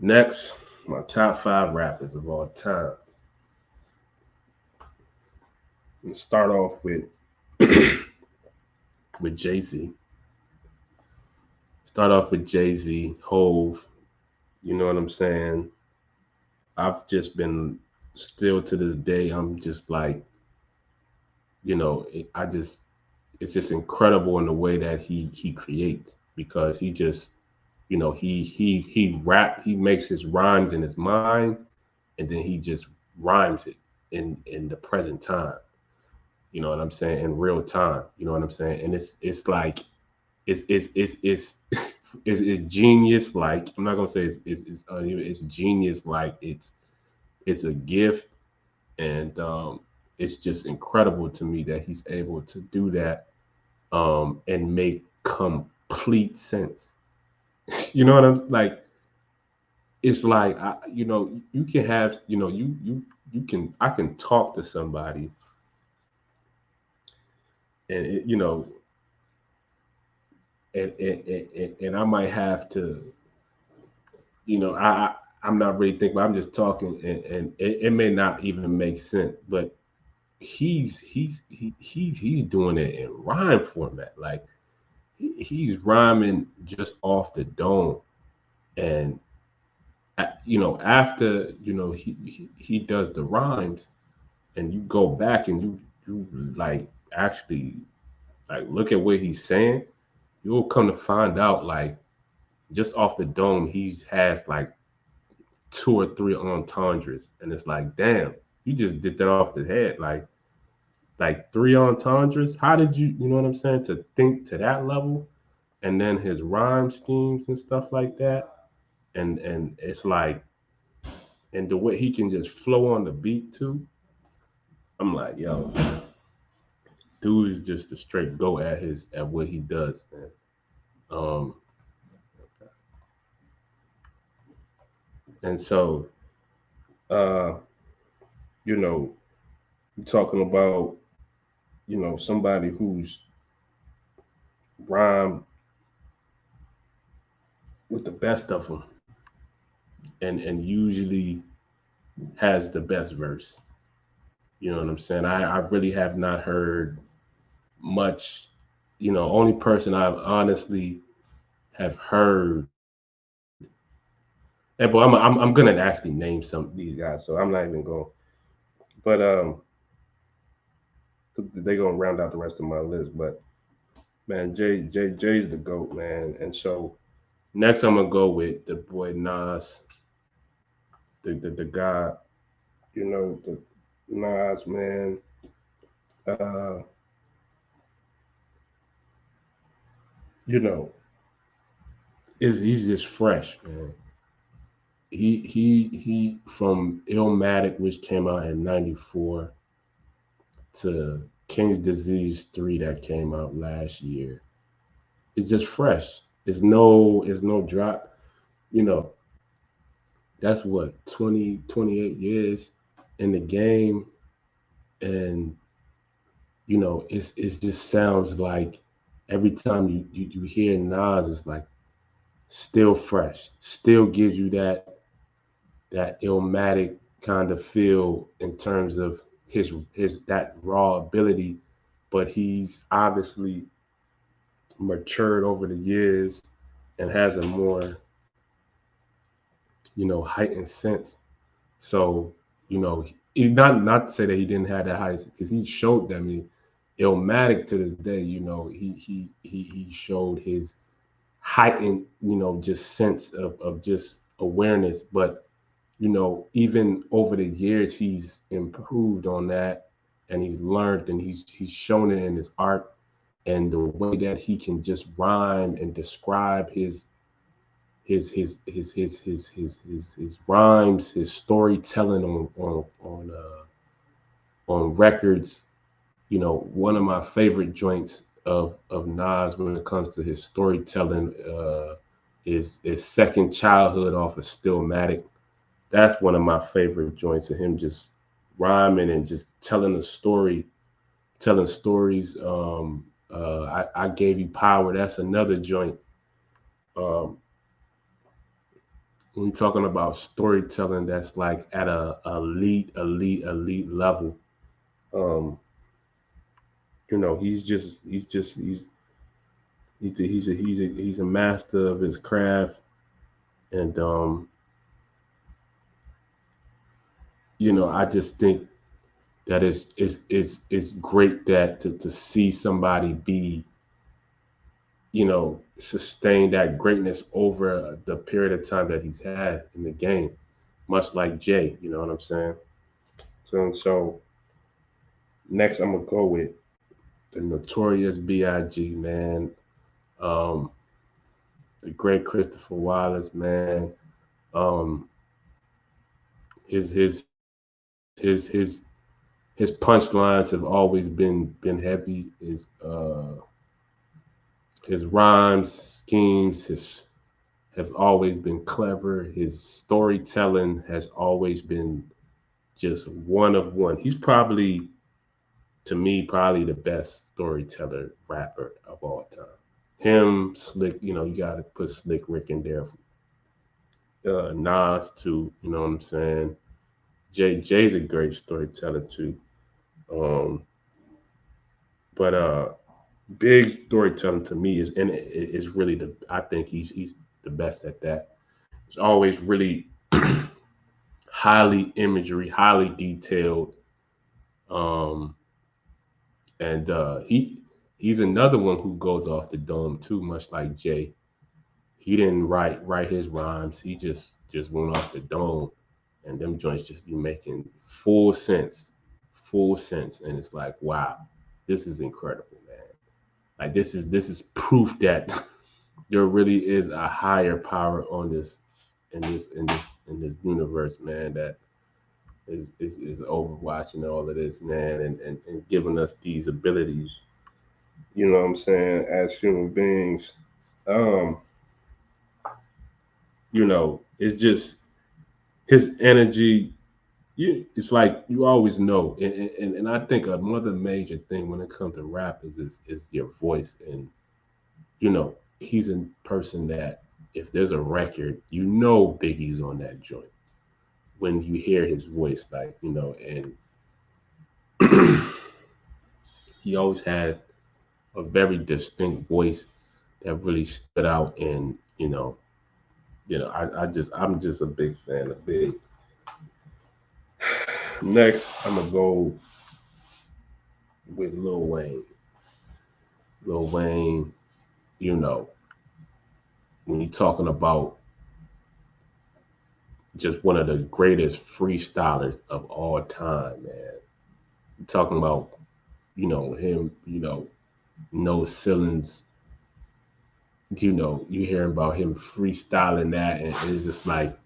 Next, my top 5 rappers of all time. Let's start off with with Jay Z. Start off with Jay Z, Hove. You know what I'm saying? I've just been still to this day. I'm just like, I just it's just incredible in the way that he creates because he just, he makes his rhymes in his mind, and then he just rhymes it in the present time. You know what I'm saying? In real time. You know what I'm saying? And it's like it's it's genius. Like I'm not gonna say it's genius. Like it's a gift, and it's just incredible to me that he's able to do that and make complete sense. You know what I'm like? It's like you can have you can I can talk to somebody and and I might have to I'm not really thinking, but I'm just talking, and it may not even make sense, but he's doing it in rhyme format, like he's rhyming just off the dome, and after he does the rhymes, and you go back and you like actually like look at what he's saying, you'll come to find out like just off the dome he has like 2 or 3 entendres, and it's like, damn, you just did that off the head, like 3 entendres. How did you know what I'm saying, to think to that level, and then his rhyme schemes and stuff like that, and it's like, and the way he can just flow on the beat too. I'm like, yo, dude is just a straight go at what he does, man. Um, and so, uh, you know, you're talking about somebody who's rhymed with the best of them, and usually has the best verse. You know what I'm saying? I really have not heard much. Only person I've honestly have heard. And but I'm gonna actually name some of these guys, so I'm not even going. But they gonna round out the rest of my list. But man, Jay's the goat, man. And so next I'm gonna go with the boy Nas, the guy, the Nas, man. Uh, you know, is he's just fresh, man. He from Illmatic, which came out in '94, to King's Disease 3 that came out last year. It's just fresh. It's no drop. You know, that's what 20, 28 years in the game, and it just sounds like every time you hear Nas, it's like still fresh, still gives you that Illmatic kind of feel in terms of his that raw ability, but he's obviously matured over the years and has a more heightened sense. So not to say that he didn't have that heightened, because he showed that. I mean, Illmatic to this day, he showed his heightened just sense of just awareness, but even over the years, he's improved on that, and he's learned, and he's shown it in his art, and the way that he can just rhyme and describe his rhymes, his storytelling on records. One of my favorite joints of Nas when it comes to his storytelling is Second Childhood off of Stillmatic. That's one of my favorite joints of him, just rhyming and just telling a story, telling stories. I gave you power. That's another joint. Um, when you're talking about storytelling that's like at a elite level, um, he's a master of his craft, and I just think that it's great that to see somebody be, sustain that greatness over the period of time that he's had in the game, much like Jay. You know what I'm saying? So next, I'm gonna go with the Notorious B.I.G. Man, um, the great Christopher Wallace, man. Um, his his his his his punchlines have always been heavy. His rhymes, schemes, his have always been clever. His storytelling has always been just one of one. He's probably, to me, probably the best storyteller rapper of all time. Him, Slick, you got to put Slick Rick in there. Nas too, you know what I'm saying? Jay's a great storyteller too. Um, but big storytelling to me is really the I think he's the best at that. It's always really highly imagery, highly detailed. Um, and he's another one who goes off the dome too, much like Jay. He didn't write his rhymes. He just went off the dome, and them joints just be making full sense, and it's like, wow, this is incredible, man. Like this is proof that there really is a higher power on this in this universe, man. That is overwatching all of this, man, and giving us these abilities. You know what I'm saying? As human beings, um, it's just his energy. It's like you always know, and I think another major thing when it comes to rap is your voice, and he's a person that if there's a record, Biggie's on that joint when you hear his voice, like and he always had a very distinct voice that really stood out, and I'm just a big fan of Big. Next, I'm gonna go with Lil Wayne. Lil Wayne, you know, when you're talking about just one of the greatest freestylers of all time, man. You're talking about, him, no ceilings, you hearing about him freestyling that, and it's just like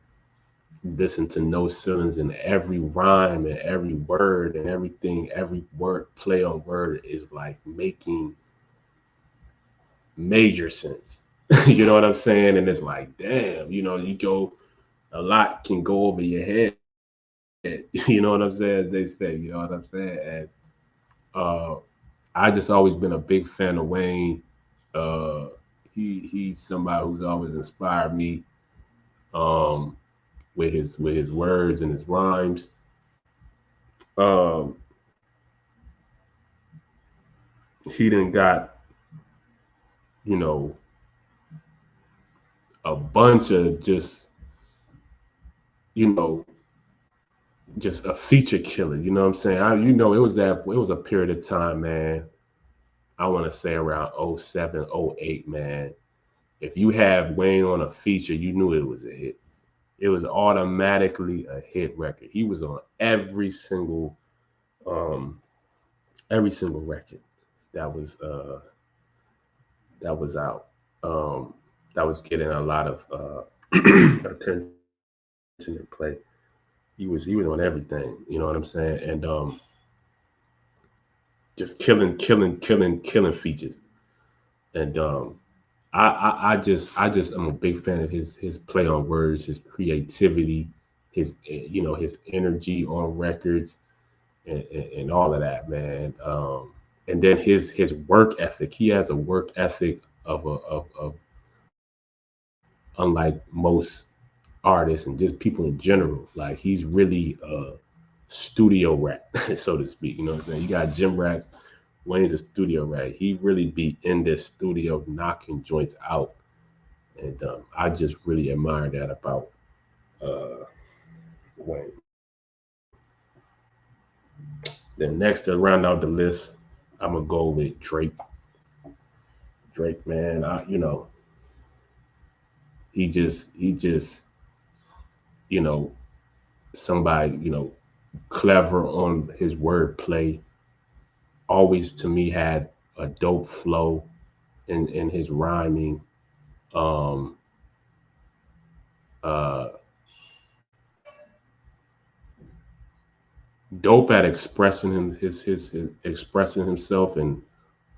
listen to no ceilings, and every rhyme and every word and everything, every word play on word is like making major sense. You know what I'm saying? And it's like, damn, you go a lot can go over your head. You know what I'm saying? They say, you know what I'm saying? And uh I just always been a big fan of Wayne. Uh he's somebody who's always inspired me um with his words and his rhymes. Um he done got, you know, a bunch of you know, just a feature killer. You know what I'm saying? It was a period of time, man. I want to say around '07, '08, man. If you had Wayne on a feature, you knew it was a hit. It was automatically a hit record. He was on um every single record that was uh that was out. That was getting a lot of attention and play. He was on everything, you know what I'm saying? And just killing features. And I just am a big fan of his play on words, his creativity, his energy on records, and all of that, man. And then his work ethic. He has a work ethic of unlike most artists and just people in general. Like he's really a studio rat, so to speak. You know what I'm saying? You got Jim Rats, Wayne's a studio rat. He really be in this studio knocking joints out, and I just really admire that about uh, Wayne. Then next to round out the list, I'm gonna go with Drake. Drake, man, he just you know somebody clever on his wordplay. Always to me had a dope flow in his rhyming. Um, uh, Dope at expressing his expressing himself and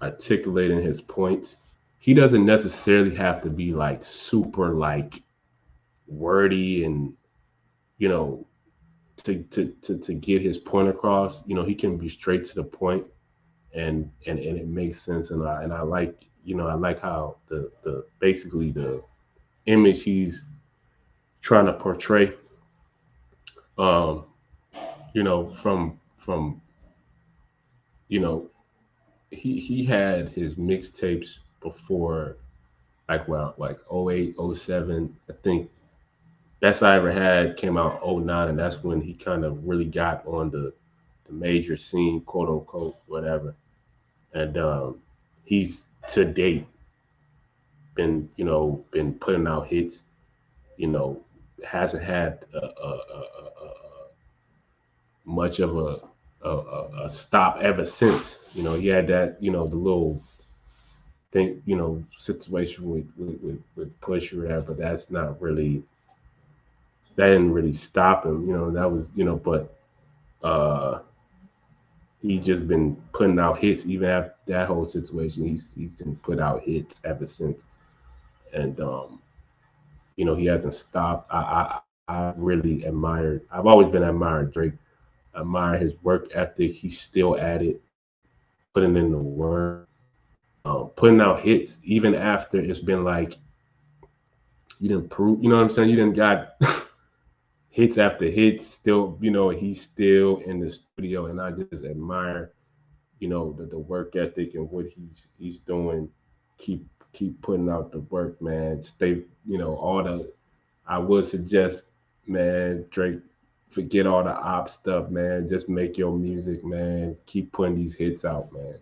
articulating his points. He doesn't necessarily have to be like super like wordy and you know to get his point across. He can be straight to the point and it makes sense. And I like I like how the basically the image he's trying to portray. Um, from you know he had his mixtapes before like well like '08 '07. I think best I ever had came out '09, and that's when he kind of really got on the major scene, quote unquote, whatever. And he's to date been putting out hits. You know, hasn't had much of a stop ever since. He had that the little thing situation with Push or whatever, but that's not really that didn't really stop him. That was but uh he just been putting out hits even after that whole situation. He's been put out hits ever since, and he hasn't stopped. I really admired. I've always been admired Drake. I admire his work ethic. He's still at it, putting in the work, putting out hits even after it's been like you didn't prove. You know what I'm saying? You didn't got hits after hits. Still, he's still in the studio, and I just admire the work ethic and what he's doing. Keep putting out the work, man. Stay, all the. I would suggest, man, Drake, forget all the op stuff, man. Just make your music, man. Keep putting these hits out, man.